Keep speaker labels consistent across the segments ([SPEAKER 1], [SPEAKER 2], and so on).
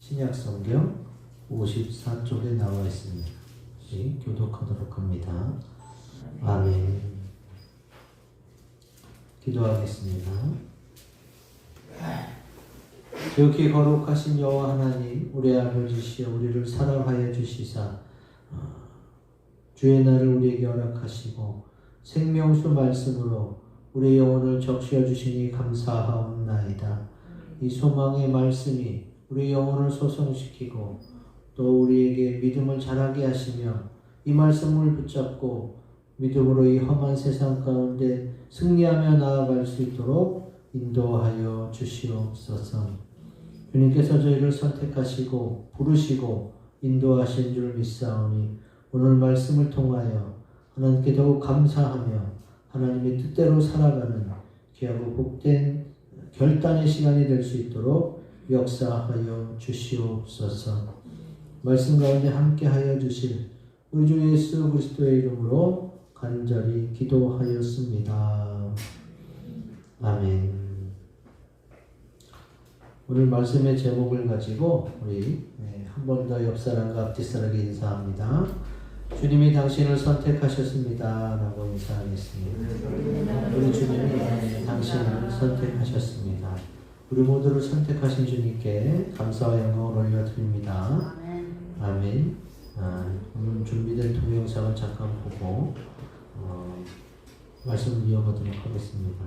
[SPEAKER 1] 신약성경 54쪽에 나와 있습니다. 교독하도록 합니다. 아멘. 기도하겠습니다. 지극히 거룩하신 여호와 하나님, 우리 아버지시여 우리를 사랑하여 주시사 주의 날을 우리에게 허락하시고 생명수 말씀으로 우리 영혼을 적시어 주시니 감사하옵나이다. 이 소망의 말씀이 우리 영혼을 소성시키고 또 우리에게 믿음을 자라게 하시며 이 말씀을 붙잡고 믿음으로 이 험한 세상 가운데 승리하며 나아갈 수 있도록 인도하여 주시옵소서. 주님께서 저희를 선택하시고 부르시고 인도하신 줄 믿사오니 오늘 말씀을 통하여 하나님께 더욱 감사하며 하나님의 뜻대로 살아가는 귀하고 복된 결단의 시간이 될 수 있도록 역사하여 주시옵소서. 말씀 가운데 함께하여 주실 우리 주 예수 그리스도의 이름으로 간절히 기도하였습니다. 아멘. 오늘 말씀의 제목을 가지고 우리 한 번 더 옆사람과 앞뒷사람에게 인사합니다. 주님이 당신을 선택하셨습니다 라고 인사하겠습니다. 우리 주님이 당신을 선택하셨습니다. 우리 모두를 선택하신 주님께 감사와 영광을 올려드립니다. 아멘. 오늘 준비된 동영상을 잠깐 보고 말씀을 이어가도록 하겠습니다.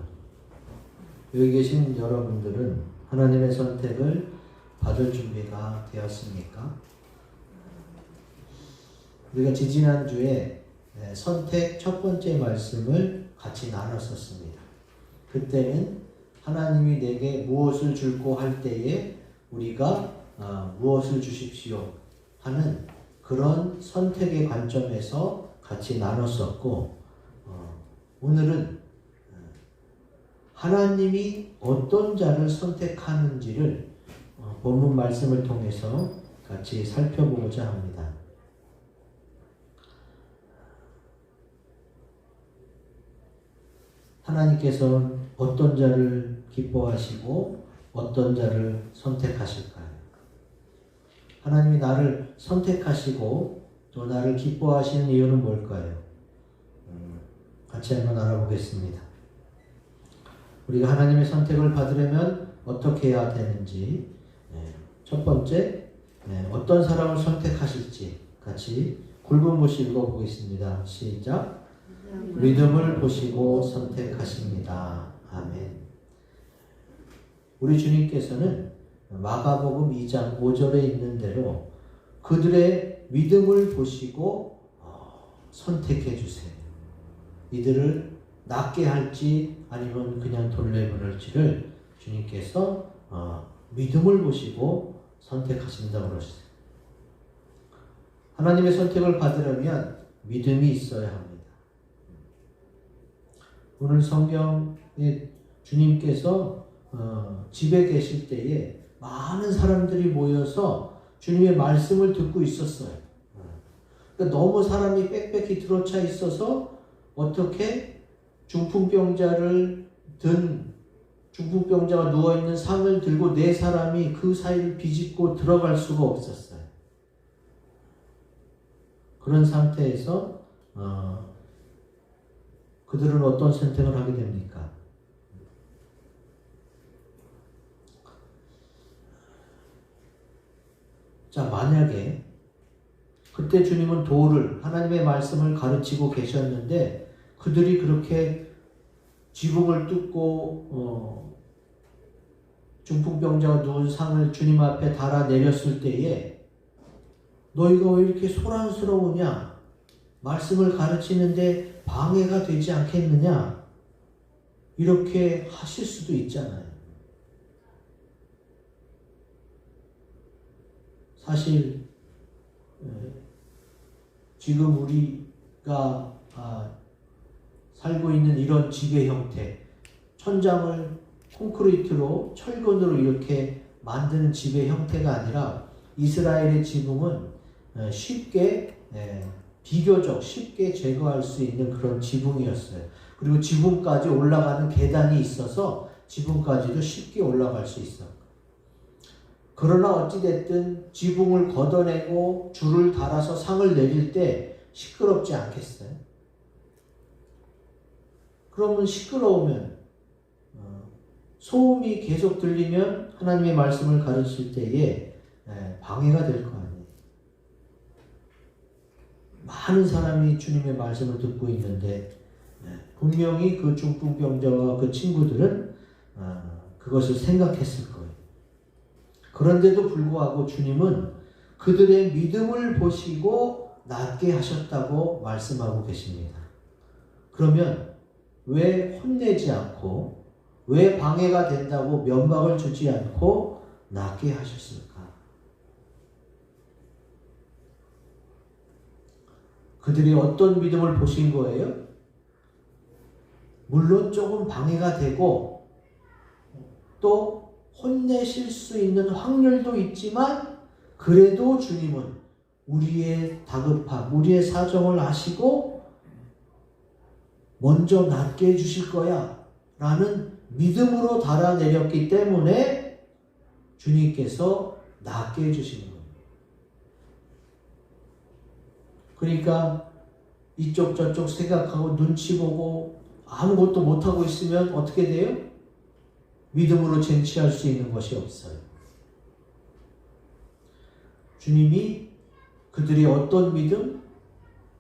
[SPEAKER 1] 여기 계신 여러분들은 하나님의 선택을 받을 준비가 되었습니까? 우리가 지지난주에 선택 첫 번째 말씀을 같이 나눴었습니다. 그때는 하나님이 내게 무엇을 줄고 할 때에 우리가 무엇을 주십시오 하는 그런 선택의 관점에서 같이 나눴었고, 오늘은 하나님이 어떤 자를 선택하는지를 본문 말씀을 통해서 같이 살펴보고자 합니다. 하나님께서는 어떤 자를 기뻐하시고 어떤 자를 선택하실까요? 하나님이 나를 선택하시고 또 나를 기뻐하시는 이유는 뭘까요? 같이 한번 알아보겠습니다. 우리가 하나님의 선택을 받으려면 어떻게 해야 되는지, 첫 번째, 어떤 사람을 선택하실지 같이 굵은 글씨 읽어보겠습니다. 시작. 믿음을 보시고 선택하십니다. 아멘. 우리 주님께서는 마가복음 2장 5절에 있는 대로 그들의 믿음을 보시고 선택해 주세요. 이들을 낫게 할지 아니면 그냥 돌려보낼지를 주님께서 믿음을 보시고 선택하신다고 그러셨어요. 하나님의 선택을 받으려면 믿음이 있어야 합니다. 오늘 성경에 주님께서 집에 계실 때에 많은 사람들이 모여서 주님의 말씀을 듣고 있었어요. 그러니까 너무 사람이 빽빽히 들어차 있어서 어떻게 중풍병자가 누워있는 상을 들고 네 사람이 그 사이를 비집고 들어갈 수가 없었어요. 그런 상태에서 그들은 어떤 선택을 하게 됩니까? 자, 만약에 그때 주님은 하나님의 말씀을 가르치고 계셨는데 그들이 그렇게 지붕을 뚫고 중풍병자가 누운 상을 주님 앞에 달아 내렸을 때에 너희가 왜 이렇게 소란스러우냐? 말씀을 가르치는데 방해가 되지 않겠느냐? 이렇게 하실 수도 있잖아요. 사실 지금 우리가 살고 있는 이런 집의 형태, 천장을 콘크리트로 철근으로 이렇게 만드는 집의 형태가 아니라 이스라엘의 지붕은 비교적 쉽게 제거할 수 있는 그런 지붕이었어요. 그리고 지붕까지 올라가는 계단이 있어서 지붕까지도 쉽게 올라갈 수 있어요. 그러나 어찌됐든 지붕을 걷어내고 줄을 달아서 상을 내릴 때 시끄럽지 않겠어요? 그러면 시끄러우면 소음이 계속 들리면 하나님의 말씀을 가르칠 때에 방해가 될 거 아니에요. 많은 사람이 주님의 말씀을 듣고 있는데 분명히 그 중풍병자와 그 친구들은 그것을 생각했을 거예요. 그런데도 불구하고 주님은 그들의 믿음을 보시고 낫게 하셨다고 말씀하고 계십니다. 그러면 왜 혼내지 않고 왜 방해가 된다고 면박을 주지 않고 낫게 하셨을까? 그들이 어떤 믿음을 보신 거예요? 물론 조금 방해가 되고 또 혼내실 수 있는 확률도 있지만 그래도 주님은 우리의 다급함, 우리의 사정을 아시고 먼저 낫게 해주실 거야 라는 믿음으로 달아내렸기 때문에 주님께서 낫게 해주신 거예요. 그러니까 이쪽 저쪽 생각하고 눈치 보고 아무것도 못하고 있으면 어떻게 돼요? 믿음으로 쟁취할 수 있는 것이 없어요. 주님이 그들이 어떤 믿음?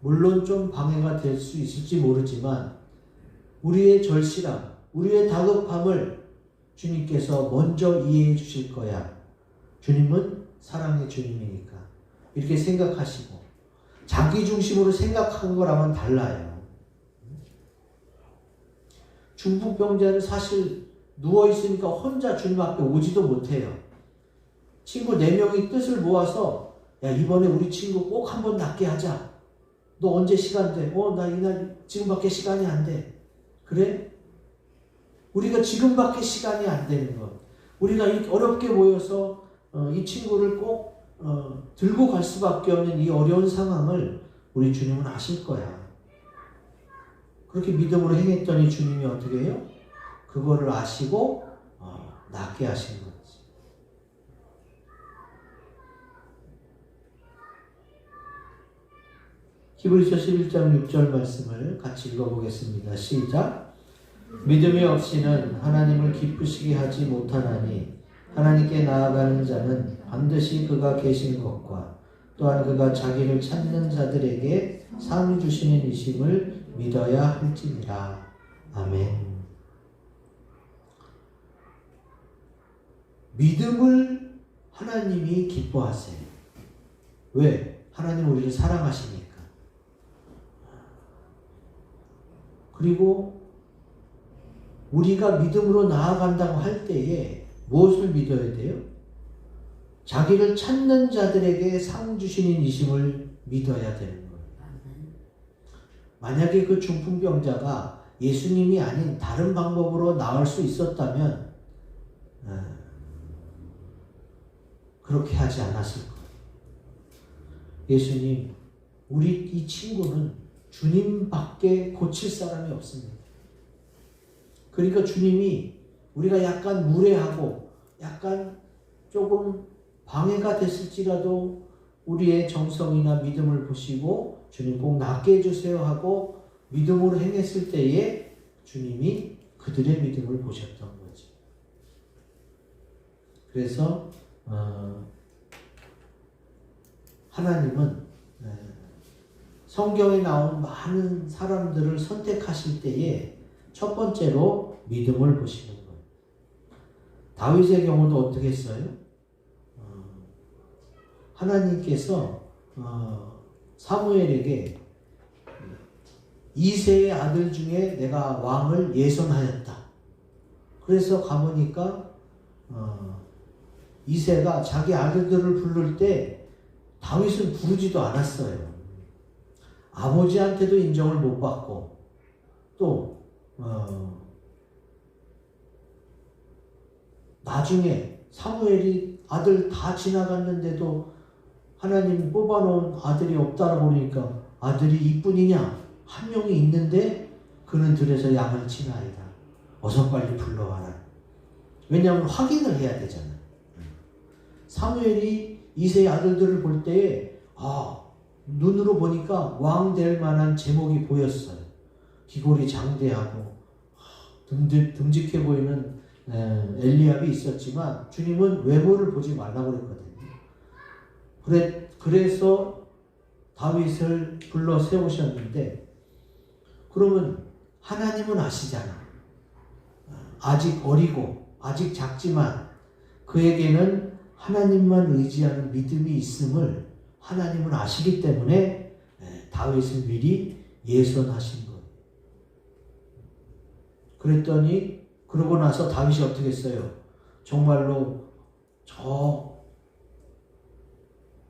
[SPEAKER 1] 물론 좀 방해가 될 수 있을지 모르지만 우리의 절실함, 우리의 다급함을 주님께서 먼저 이해해 주실 거야. 주님은 사랑의 주님이니까. 이렇게 생각하시고 자기 중심으로 생각한 거랑은 달라요. 중풍병자는 사실 누워있으니까 혼자 주님 앞에 오지도 못해요. 친구 4명이 뜻을 모아서 야 이번에 우리 친구 꼭 한번 낫게 하자. 너 언제 시간 돼? 나 이날 지금밖에 시간이 안 돼. 그래? 우리가 지금밖에 시간이 안 되는 것. 우리가 이렇게 어렵게 모여서 이 친구를 꼭 들고 갈 수밖에 없는 이 어려운 상황을 우리 주님은 아실 거야. 그렇게 믿음으로 행했더니 주님이 어떻게 해요? 그거를 아시고 낫게 하신 거지. 히브리서 11장 6절 말씀을 같이 읽어보겠습니다. 시작. 믿음이 없이는 하나님을 기쁘시게 하지 못하나니 하나님께 나아가는 자는 반드시 그가 계신 것과 또한 그가 자기를 찾는 자들에게 상 주시는 이심을 믿어야 할지니라. 아멘. 믿음을 하나님이 기뻐하세요. 왜? 하나님 우리를 사랑하시니까. 그리고 우리가 믿음으로 나아간다고 할 때에 무엇을 믿어야 돼요? 자기를 찾는 자들에게 상 주시는 이심을 믿어야 되는 거예요. 만약에 그 중풍병자가 예수님이 아닌 다른 방법으로 나을 수 있었다면 그렇게 하지 않았을 거예요. 예수님, 우리 이 친구는 주님밖에 고칠 사람이 없습니다. 그러니까 주님이 우리가 약간 무례하고 약간 조금 방해가 됐을지라도 우리의 정성이나 믿음을 보시고 주님 꼭 낫게 해주세요 하고 믿음으로 행했을 때에 주님이 그들의 믿음을 보셨던 거지. 그래서 하나님은 성경에 나온 많은 사람들을 선택하실 때에 첫 번째로 믿음을 보시는 거예요. 다윗의 경우도 어떻게 했어요? 하나님께서 사무엘에게 이새의 아들 중에 내가 왕을 예선하였다. 그래서 가보니까 이새가 자기 아들들을 부를 때 다윗은 부르지도 않았어요. 아버지한테도 인정을 못 받고 또 나중에 사무엘이 아들 다 지나갔는데도 하나님 뽑아놓은 아들이 없다고 그러니까 아들이 이뿐이냐? 한 명이 있는데 그는 들에서 양을 치나이다. 어서 빨리 불러와라. 왜냐하면 확인을 해야 되잖아요. 사무엘이 이새의 아들들을 볼 때에 눈으로 보니까 왕 될 만한 제목이 보였어요. 기골이 장대하고 듬직해 보이는 엘리압이 있었지만 주님은 외모를 보지 말라고 그랬거든요. 그래서 다윗을 불러 세우셨는데, 그러면 하나님은 아시잖아. 아직 어리고 아직 작지만 그에게는 하나님만 의지하는 믿음이 있음을 하나님은 아시기 때문에 다윗을 미리 예선하신 거예요. 그랬더니 그러고 나서 다윗이 어떻게 했어요? 정말로 저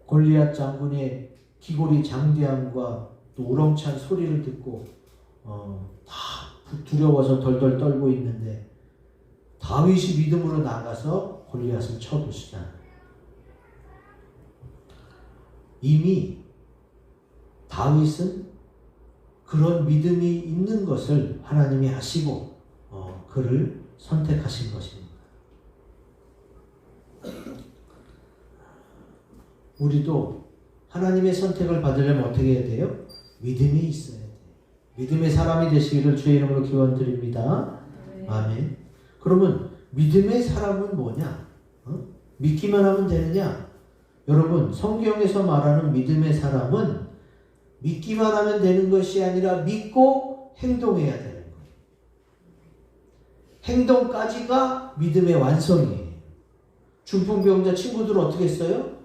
[SPEAKER 1] 골리앗 장군의 기골이 장대함과 또 우렁찬 소리를 듣고 다 두려워서 덜덜 떨고 있는데 다윗이 믿음으로 나가서 골리앗을 쳐부수잖아요. 이미 다윗은 그런 믿음이 있는 것을 하나님이 아시고 그를 선택하신 것입니다. 우리도 하나님의 선택을 받으려면 어떻게 해야 돼요? 믿음이 있어야 돼요. 믿음의 사람이 되시기를 주의 이름으로 기원드립니다. 네. 아멘. 그러면 믿음의 사람은 뭐냐? 믿기만 하면 되느냐? 여러분, 성경에서 말하는 믿음의 사람은 믿기만 하면 되는 것이 아니라 믿고 행동해야 되는 거예요. 행동까지가 믿음의 완성이에요. 중풍병자 친구들 어떻게 했어요?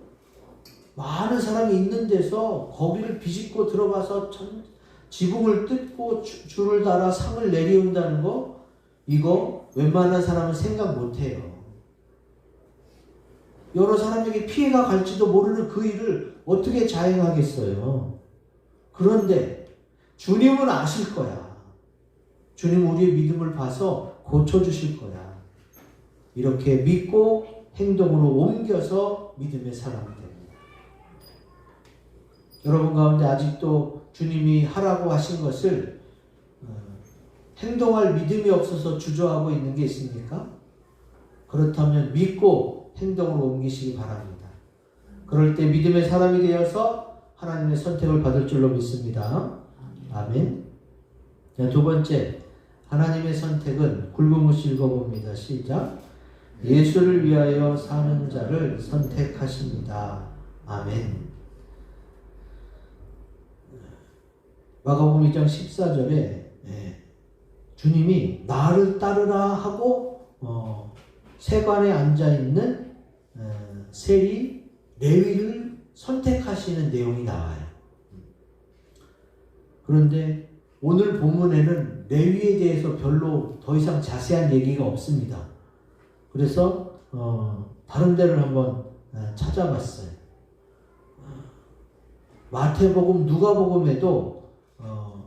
[SPEAKER 1] 많은 사람이 있는 데서 거기를 비집고 들어가서 지붕을 뜯고 줄을 달아 상을 내려온다는 거, 이거 웬만한 사람은 생각 못해요. 여러 사람에게 피해가 갈지도 모르는 그 일을 어떻게 자행하겠어요. 그런데 주님은 아실 거야. 주님 우리의 믿음을 봐서 고쳐주실 거야. 이렇게 믿고 행동으로 옮겨서 믿음의 사람이 됩니다. 여러분 가운데 아직도 주님이 하라고 하신 것을 행동할 믿음이 없어서 주저하고 있는 게 있습니까? 그렇다면 믿고 행동으로 옮기시기 바랍니다. 그럴 때 믿음의 사람이 되어서 하나님의 선택을 받을 줄로 믿습니다. 아멘. 자, 두 번째, 하나님의 선택은 굵은mus 읽어봅니다. 시작. 예수를 위하여 사는 자를 선택하십니다. 아멘. 마가복음 2장 14절에 주님이 나를 따르라 하고 세관에 앉아있는 세리 레위를 선택하시는 내용이 나와요. 그런데 오늘 본문에는 레위에 대해서 별로 더 이상 자세한 얘기가 없습니다. 그래서 다른 데를 한번 찾아봤어요. 마태복음, 누가복음에도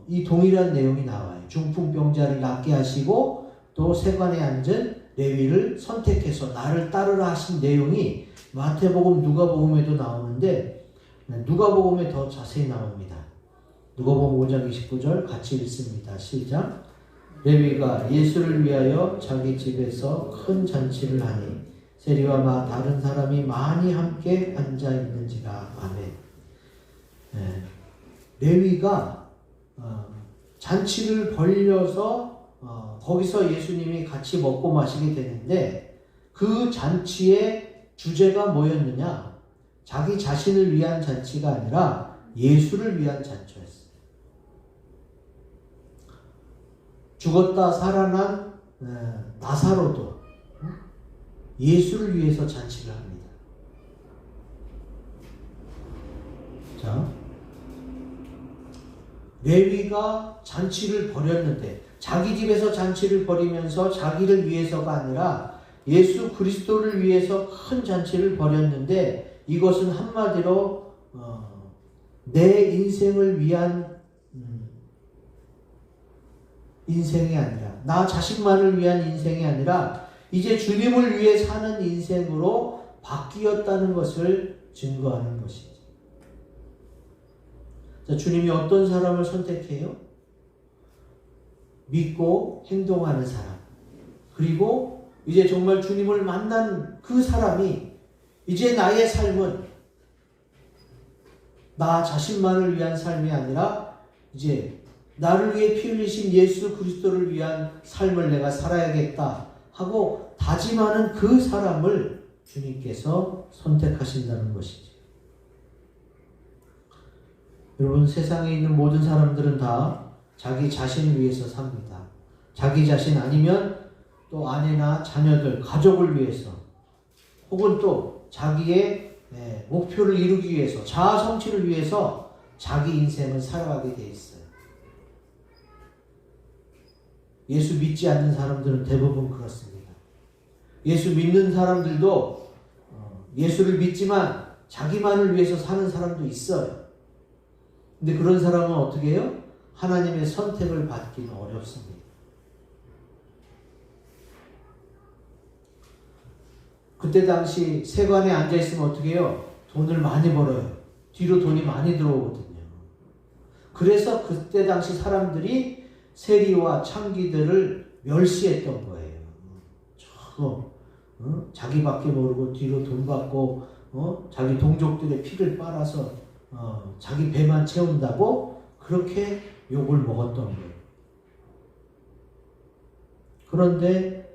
[SPEAKER 1] 이 동일한 내용이 나와요. 중풍병자를 낫게 하시고 또 세관에 앉은 레위를 선택해서 나를 따르라 하신 내용이 마태복음, 누가복음에도 나오는데 누가복음에 더 자세히 나옵니다. 누가복음 5장 29절 같이 읽습니다. 시작. 레위가 예수를 위하여 자기 집에서 큰 잔치를 하니 세리와 다른 사람이 많이 함께 앉아 있는지라. 아멘. 레위가 잔치를 벌려서 거기서 예수님이 같이 먹고 마시게 되는데 그 잔치의 주제가 뭐였느냐? 자기 자신을 위한 잔치가 아니라 예수를 위한 잔치였어요. 죽었다 살아난 나사로도 예수를 위해서 잔치를 합니다. 자, 레위가 잔치를 벌였는데 자기 집에서 잔치를 벌이면서 자기를 위해서가 아니라 예수 그리스도를 위해서 큰 잔치를 벌였는데 이것은 한마디로 내 인생을 위한 인생이 아니라 나 자신만을 위한 인생이 아니라 이제 주님을 위해 사는 인생으로 바뀌었다는 것을 증거하는 것이죠. 자, 주님이 어떤 사람을 선택해요? 믿고 행동하는 사람. 그리고 이제 정말 주님을 만난 그 사람이 이제 나의 삶은 나 자신만을 위한 삶이 아니라 이제 나를 위해 피 흘리신 예수 그리스도를 위한 삶을 내가 살아야겠다 하고 다짐하는 그 사람을 주님께서 선택하신다는 것이죠. 여러분, 세상에 있는 모든 사람들은 다 자기 자신을 위해서 삽니다. 자기 자신 아니면 또 아내나 자녀들, 가족을 위해서, 혹은 또 자기의 목표를 이루기 위해서, 자아 성취를 위해서 자기 인생을 살아가게 돼 있어요. 예수 믿지 않는 사람들은 대부분 그렇습니다. 예수 믿는 사람들도 예수를 믿지만 자기만을 위해서 사는 사람도 있어요. 근데 그런 사람은 어떻게 해요? 하나님의 선택을 받기는 어렵습니다. 그때 당시 세관에 앉아있으면 어떻게 해요? 돈을 많이 벌어요. 뒤로 돈이 많이 들어오거든요. 그래서 그때 당시 사람들이 세리와 창기들을 멸시했던 거예요. 저거 자기밖에 모르고 뒤로 돈 받고 자기 동족들의 피를 빨아서 자기 배만 채운다고 그렇게 욕을 먹었던 거예요. 그런데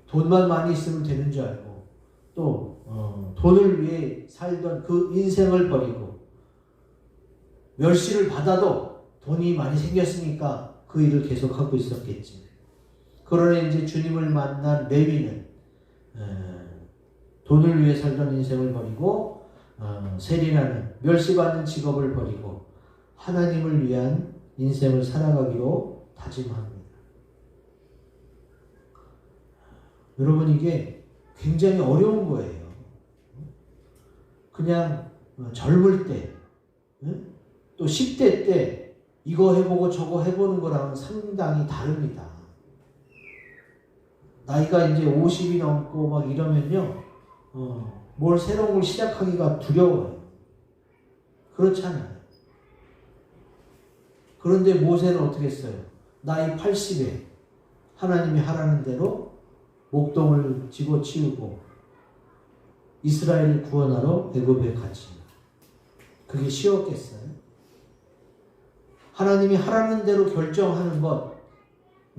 [SPEAKER 1] 돈만 많이 있으면 되는 줄 알고 또 돈을 위해 살던 그 인생을 버리고 멸시를 받아도 돈이 많이 생겼으니까 그 일을 계속하고 있었겠지. 그러나 이제 주님을 만난 레위는 돈을 위해 살던 인생을 버리고 세리라는 멸시받는 직업을 버리고 하나님을 위한 인생을 살아가기로 다짐합니다. 여러분, 이게 굉장히 어려운 거예요. 그냥 젊을 때, 또 10대 때 이거 해보고 저거 해보는 거랑은 상당히 다릅니다. 나이가 이제 50이 넘고 막 이러면요, 뭘 새로운 걸 시작하기가 두려워요. 그렇잖아요. 그런데 모세는 어떻게 했어요? 나이 80에 하나님이 하라는 대로 목동을 집어치우고 이스라엘을 구원하러 애굽에 갔습니다. 그게 쉬웠겠어요? 하나님이 하라는 대로 결정하는 것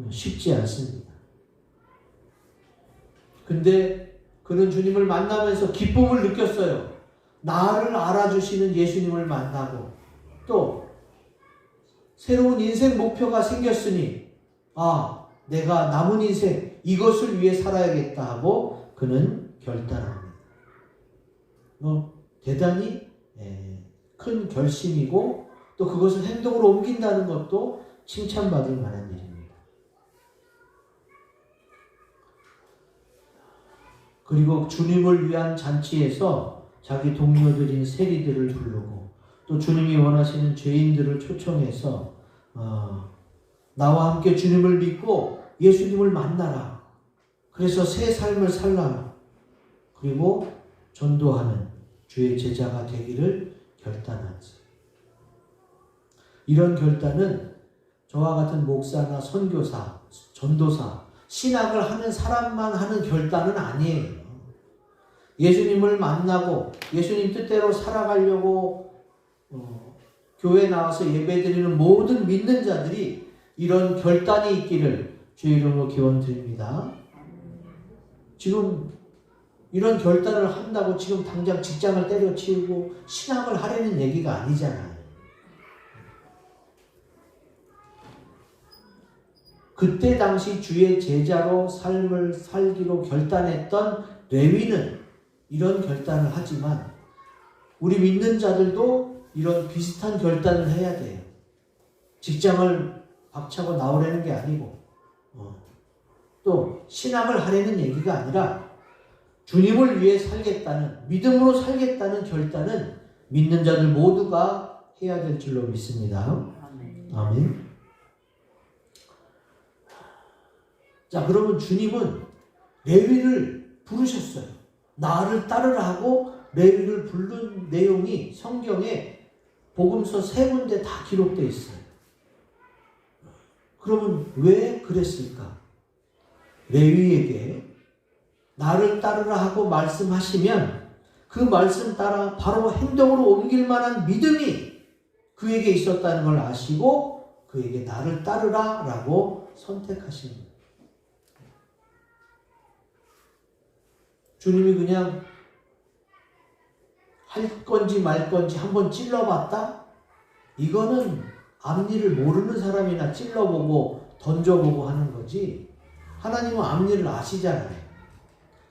[SPEAKER 1] 쉽지 않습니다. 근데 그는 주님을 만나면서 기쁨을 느꼈어요. 나를 알아주시는 예수님을 만나고 또 새로운 인생 목표가 생겼으니 내가 남은 인생 이것을 위해 살아야겠다 하고 그는 결단합니다. 대단히 큰 결심이고 또 그것을 행동으로 옮긴다는 것도 칭찬받을 만한 일입니다. 그리고 주님을 위한 잔치에서 자기 동료들인 세리들을 부르고 또 주님이 원하시는 죄인들을 초청해서 나와 함께 주님을 믿고 예수님을 만나라. 그래서 새 삶을 살라. 그리고 전도하는 주의 제자가 되기를 결단하지. 이런 결단은 저와 같은 목사나 선교사, 전도사, 신학을 하는 사람만 하는 결단은 아니에요. 예수님을 만나고 예수님 뜻대로 살아가려고 교회에 나와서 예배드리는 모든 믿는 자들이 이런 결단이 있기를 주의 이름으로 기원드립니다. 지금 이런 결단을 한다고 지금 당장 직장을 때려치우고 신학을 하려는 얘기가 아니잖아요. 그때 당시 주의 제자로 삶을 살기로 결단했던 레위는 이런 결단을 하지만 우리 믿는 자들도 이런 비슷한 결단을 해야 돼요. 직장을 박차고 나오려는 게 아니고 또 신학을 하려는 얘기가 아니라 주님을 위해 살겠다는, 믿음으로 살겠다는 결단은 믿는 자들 모두가 해야 될 줄로 믿습니다. 아멘. 자, 그러면 주님은 레위를 부르셨어요. 나를 따르라 하고 레위를 부른 내용이 성경에 복음서 3군데 다 기록되어 있어요. 그러면 왜 그랬을까? 레위에게 나를 따르라 하고 말씀하시면 그 말씀 따라 바로 행동으로 옮길 만한 믿음이 그에게 있었다는 걸 아시고 그에게 나를 따르라 라고 선택하신 거예요. 주님이 그냥 할 건지 말 건지 한번 찔러봤다? 이거는 앞일을 모르는 사람이나 찔러보고 던져보고 하는 거지, 하나님은 앞일을 아시잖아요.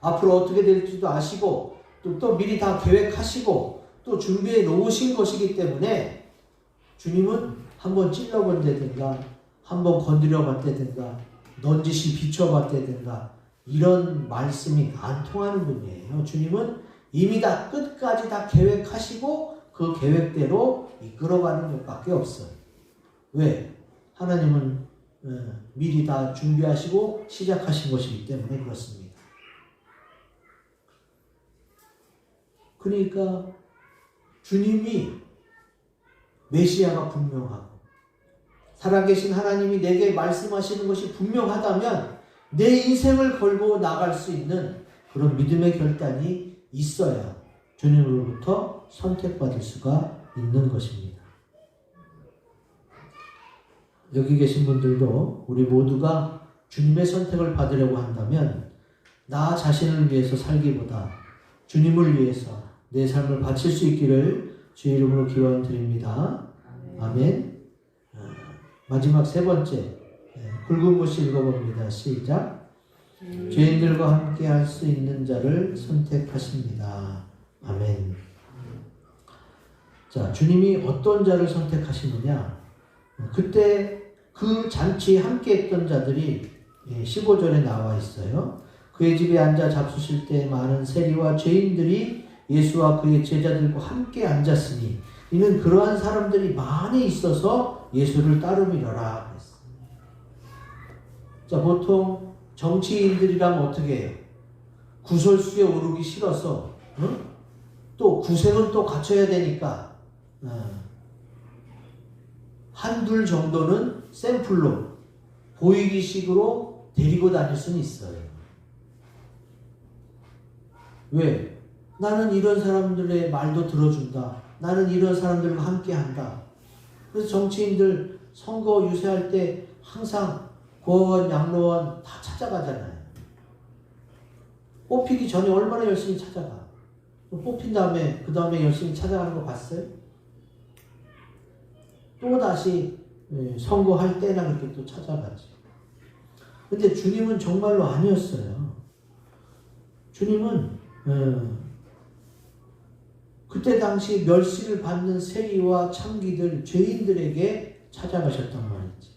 [SPEAKER 1] 앞으로 어떻게 될지도 아시고 또 미리 다 계획하시고 또 준비해 놓으신 것이기 때문에 주님은 한번 찔러본다든가 한번 건드려 봤다든가 넌지시 비춰봤다든가 이런 말씀이 안 통하는 분이에요. 주님은 이미 다 끝까지 다 계획하시고 그 계획대로 이끌어가는 것밖에 없어요. 왜? 하나님은 미리 다 준비하시고 시작하신 것이기 때문에 그렇습니다. 그러니까 주님이 메시아가 분명하고 살아계신 하나님이 내게 말씀하시는 것이 분명하다면 내 인생을 걸고 나갈 수 있는 그런 믿음의 결단이 있어야 주님으로부터 선택받을 수가 있는 것입니다. 여기 계신 분들도 우리 모두가 주님의 선택을 받으려고 한다면 나 자신을 위해서 살기보다 주님을 위해서 내 삶을 바칠 수 있기를 주의 이름으로 기원드립니다. 아멘. 마지막 세 번째 굵은 글씨 읽어봅니다. 시작. 죄인들과 함께 할 수 있는 자를 선택하십니다. 아멘. 자, 주님이 어떤 자를 선택하시느냐? 그때 그 잔치에 함께 했던 자들이 15절에 나와 있어요. 그의 집에 앉아 잡수실 때 많은 세리와 죄인들이 예수와 그의 제자들과 함께 앉았으니 이는 그러한 사람들이 많이 있어서 예수를 따르미러라 그랬어요. 자, 보통 정치인들이라면 어떻게 해요? 구설수에 오르기 싫어서 또 구색은 또 갖춰야 되니까 한둘 정도는 샘플로 보이기식으로 데리고 다닐 수는 있어요. 왜? 나는 이런 사람들의 말도 들어준다. 나는 이런 사람들과 함께한다. 그래서 정치인들 선거 유세할 때 항상 고원, 양로원 다 찾아가잖아요. 뽑히기 전에 얼마나 열심히 찾아가. 뽑힌 다음에 그 다음에 열심히 찾아가는 거 봤어요? 또 다시 선거할 때나 그렇게 또 찾아가지. 근데 주님은 정말로 아니었어요. 주님은 그때 당시 멸시를 받는 세리와 창기들, 죄인들에게 찾아가셨단 말이지.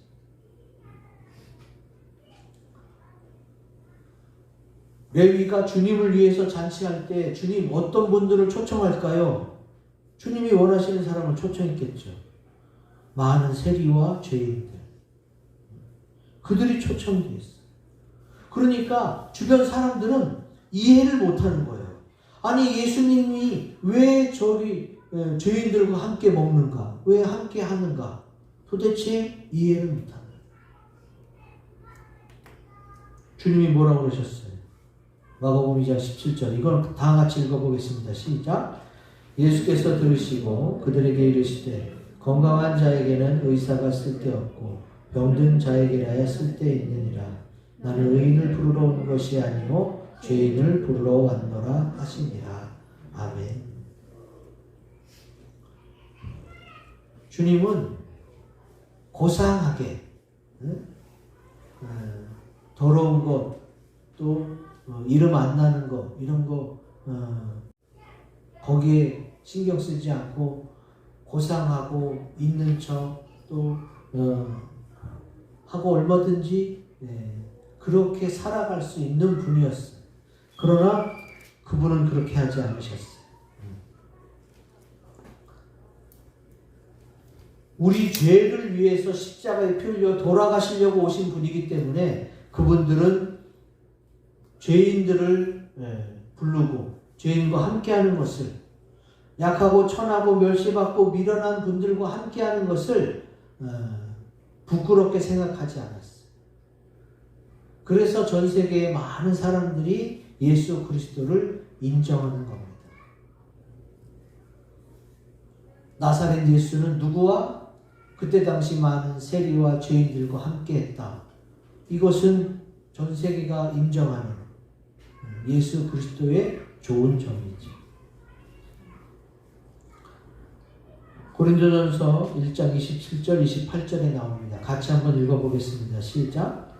[SPEAKER 1] 레위가 주님을 위해서 잔치할 때 주님 어떤 분들을 초청할까요? 주님이 원하시는 사람을 초청했겠죠. 많은 세리와 죄인들. 그들이 초청되어 있어요. 그러니까 주변 사람들은 이해를 못하는 거예요. 아니 예수님이 왜 저기 죄인들과 함께 먹는가? 왜 함께 하는가? 도대체 이해를 못하는 거예요. 주님이 뭐라고 그러셨어요? 마가복음 2장 17절. 이걸 다 같이 읽어보겠습니다. 시작. 예수께서 들으시고 그들에게 이르시되 건강한 자에게는 의사가 쓸데없고 병든 자에게라야 쓸데있느니라. 나는 의인을 부르러 온 것이 아니요 죄인을 부르러 왔노라 하시니라. 아멘. 주님은 고상하게 더러운 것, 또 이름 안 나는 것, 이런 거 거기에 신경 쓰지 않고 고상하고 있는 척 또 하고 얼마든지 그렇게 살아갈 수 있는 분이었어요. 그러나 그분은 그렇게 하지 않으셨어요. 우리 죄를 위해서 십자가에 피 흘려 돌아가시려고 오신 분이기 때문에 그분들은 죄인들을 부르고 죄인과 함께하는 것을, 약하고 천하고 멸시받고 미련한 분들과 함께하는 것을 부끄럽게 생각하지 않았어요. 그래서 전 세계의 많은 사람들이 예수 그리스도를 인정하는 겁니다. 나사렛 예수는 누구와? 그때 당시 많은 세리와 죄인들과 함께했다. 이것은 전 세계가 인정하는 예수 그리스도의 좋은 점이죠. 고린도전서 1장 27절 28절에 나옵니다. 같이 한번 읽어보겠습니다. 시작.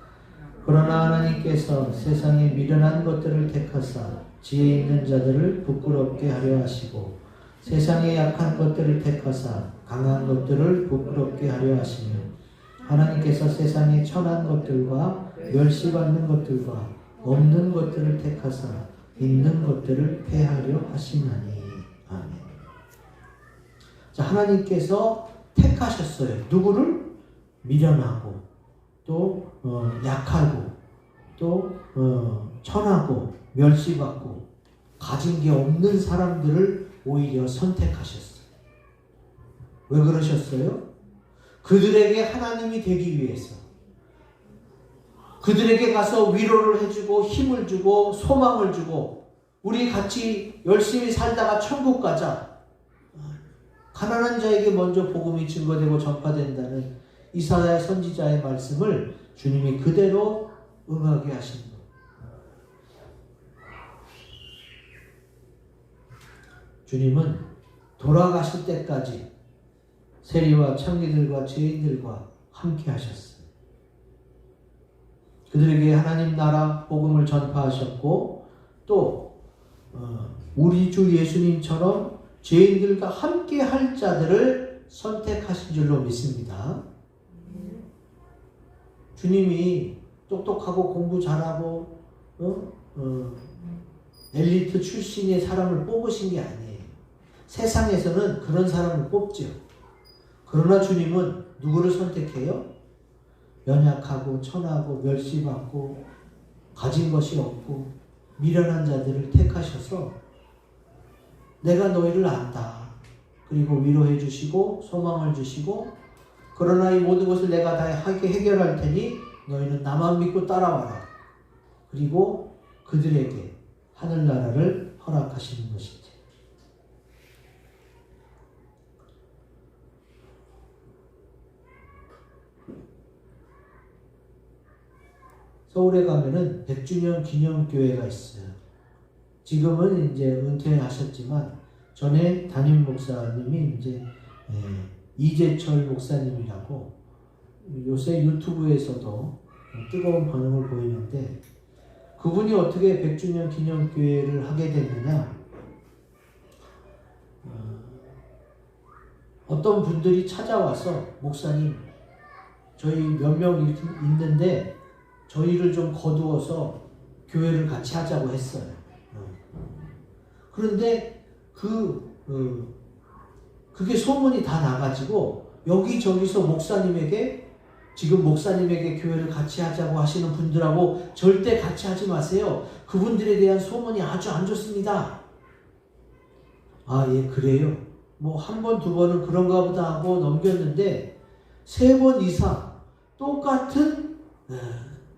[SPEAKER 1] 그러나 하나님께서 세상에 미련한 것들을 택하사 지혜 있는 자들을 부끄럽게 하려 하시고 세상에 약한 것들을 택하사 강한 것들을 부끄럽게 하려 하시며 하나님께서 세상에 천한 것들과 멸시받는 것들과 없는 것들을 택하사 있는 것들을 패하려 하시나니. 아멘. 자, 하나님께서 택하셨어요. 누구를? 미련하고 또 약하고 또 천하고 멸시받고 가진 게 없는 사람들을 오히려 선택하셨어요. 왜 그러셨어요? 그들에게 하나님이 되기 위해서, 그들에게 가서 위로를 해주고 힘을 주고 소망을 주고 우리 같이 열심히 살다가 천국 가자. 가난한 자에게 먼저 복음이 증거되고 전파된다는 이사야 선지자의 말씀을 주님이 그대로 응하게 하신 것. 주님은 돌아가실 때까지 세리와 창기들과 죄인들과 함께 하셨어요. 그들에게 하나님 나라 복음을 전파하셨고 또 우리 주 예수님처럼 죄인들과 함께 할 자들을 선택하신 줄로 믿습니다. 주님이 똑똑하고 공부 잘하고 엘리트 출신의 사람을 뽑으신 게 아니에요. 세상에서는 그런 사람을 뽑죠. 그러나 주님은 누구를 선택해요? 연약하고 천하고 멸시받고 가진 것이 없고 미련한 자들을 택하셔서 내가 너희를 안다. 그리고 위로해 주시고 소망을 주시고 그러나 이 모든 것을 내가 다 하게 해결할 테니 너희는 나만 믿고 따라와라. 그리고 그들에게 하늘나라를 허락하시는 것이지. 서울에 가면은 100주년 기념교회가 있어요. 지금은 이제 은퇴하셨지만 전에 담임 목사님이 이제 이재철 목사님이라고 요새 유튜브에서도 뜨거운 반응을 보이는데 그분이 어떻게 100주년 기념교회를 하게 됐느냐? 어떤 분들이 찾아와서 목사님 저희 몇 명 있는데 저희를 좀 거두어서 교회를 같이 하자고 했어요. 그런데 그게 소문이 다 나가지고 여기저기서 지금 목사님에게 교회를 같이 하자고 하시는 분들하고 절대 같이 하지 마세요. 그분들에 대한 소문이 아주 안 좋습니다. 아, 예, 그래요. 뭐 한 번, 두 번은 그런가 보다 하고 넘겼는데 3번 이상 똑같은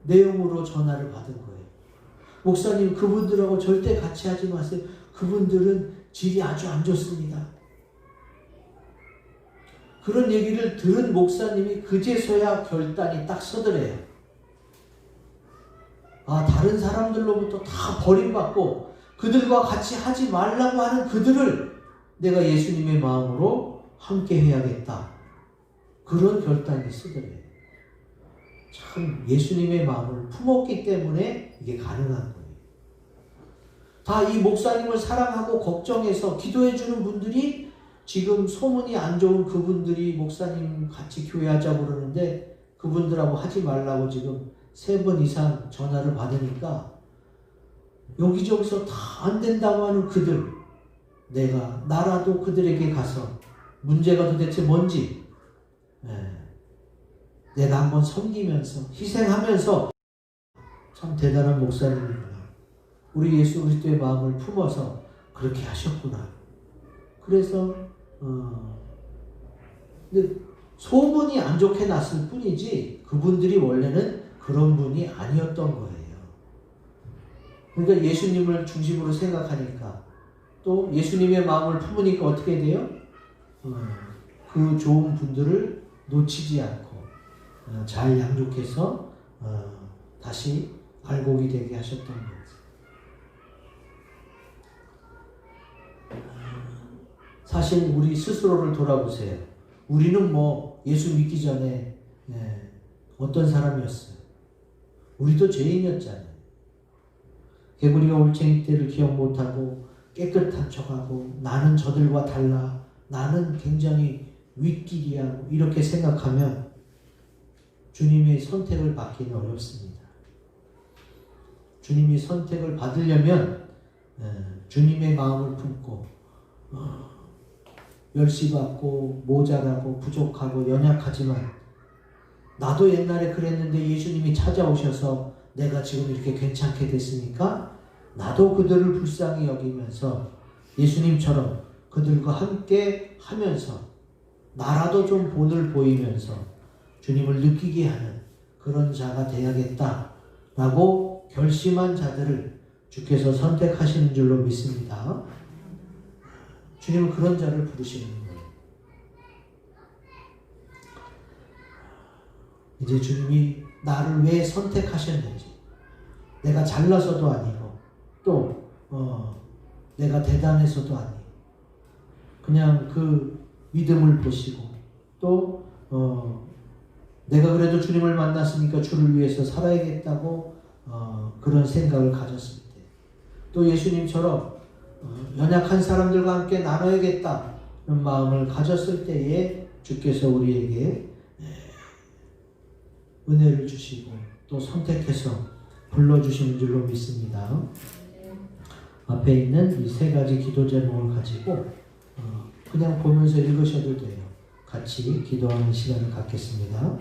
[SPEAKER 1] 내용으로 전화를 받은 거예요. 목사님, 그분들하고 절대 같이 하지 마세요. 그분들은 질이 아주 안 좋습니다. 그런 얘기를 들은 목사님이 그제서야 결단이 딱 서더래요. 아, 다른 사람들로부터 다 버림받고 그들과 같이 하지 말라고 하는 그들을 내가 예수님의 마음으로 함께 해야겠다. 그런 결단이 서더래요. 참 예수님의 마음을 품었기 때문에 이게 가능한 거예요. 다 이 목사님을 사랑하고 걱정해서 기도해주는 분들이 지금 소문이 안 좋은 그분들이 목사님 같이 교회하자고 그러는데 그분들하고 하지 말라고 지금 3번 이상 전화를 받으니까 여기저기서 다 안 된다고 하는 그들, 나라도 그들에게 가서 문제가 도대체 뭔지 내가 한번 섬기면서 희생하면서 참 대단한 목사님이구나. 우리 예수 그리스도의 마음을 품어서 그렇게 하셨구나. 그래서 근데 소문이 안 좋게 났을 뿐이지 그분들이 원래는 그런 분이 아니었던 거예요. 그러니까 예수님을 중심으로 생각하니까 또 예수님의 마음을 품으니까 어떻게 돼요? 그 좋은 분들을 놓치지 않고 잘 양육해서 다시 알곡이 되게 하셨던 거예요. 사실 우리 스스로를 돌아보세요. 우리는 뭐 예수 믿기 전에 어떤 사람이었어요? 우리도 죄인이었잖아요. 개구리가 올챙이 떼를 기억 못하고 깨끗한 척하고 나는 저들과 달라, 나는 굉장히 윗길이야, 이렇게 생각하면 주님의 선택을 받기는 어렵습니다. 주님이 선택을 받으려면 주님의 마음을 품고 멸시받고 모자라고 부족하고 연약하지만 나도 옛날에 그랬는데 예수님이 찾아오셔서 내가 지금 이렇게 괜찮게 됐으니까 나도 그들을 불쌍히 여기면서 예수님처럼 그들과 함께 하면서 나라도 좀 본을 보이면서 주님을 느끼게 하는 그런 자가 되야겠다라고 결심한 자들을 주께서 선택하시는 줄로 믿습니다. 주님은 그런 자를 부르시는 거예요. 이제 주님이 나를 왜 선택하셨는지, 내가 잘나서도 아니고 또 내가 대단해서도 아니고 그냥 그 믿음을 보시고 또 내가 그래도 주님을 만났으니까 주를 위해서 살아야겠다고 그런 생각을 가졌을 때, 또 예수님처럼 연약한 사람들과 함께 나눠야겠다는 마음을 가졌을 때에 주께서 우리에게 은혜를 주시고 또 선택해서 불러주시는 줄로 믿습니다. 앞에 있는 이 세 가지 기도 제목을 가지고 그냥 보면서 읽으셔도 돼요. 같이 기도하는 시간을 갖겠습니다.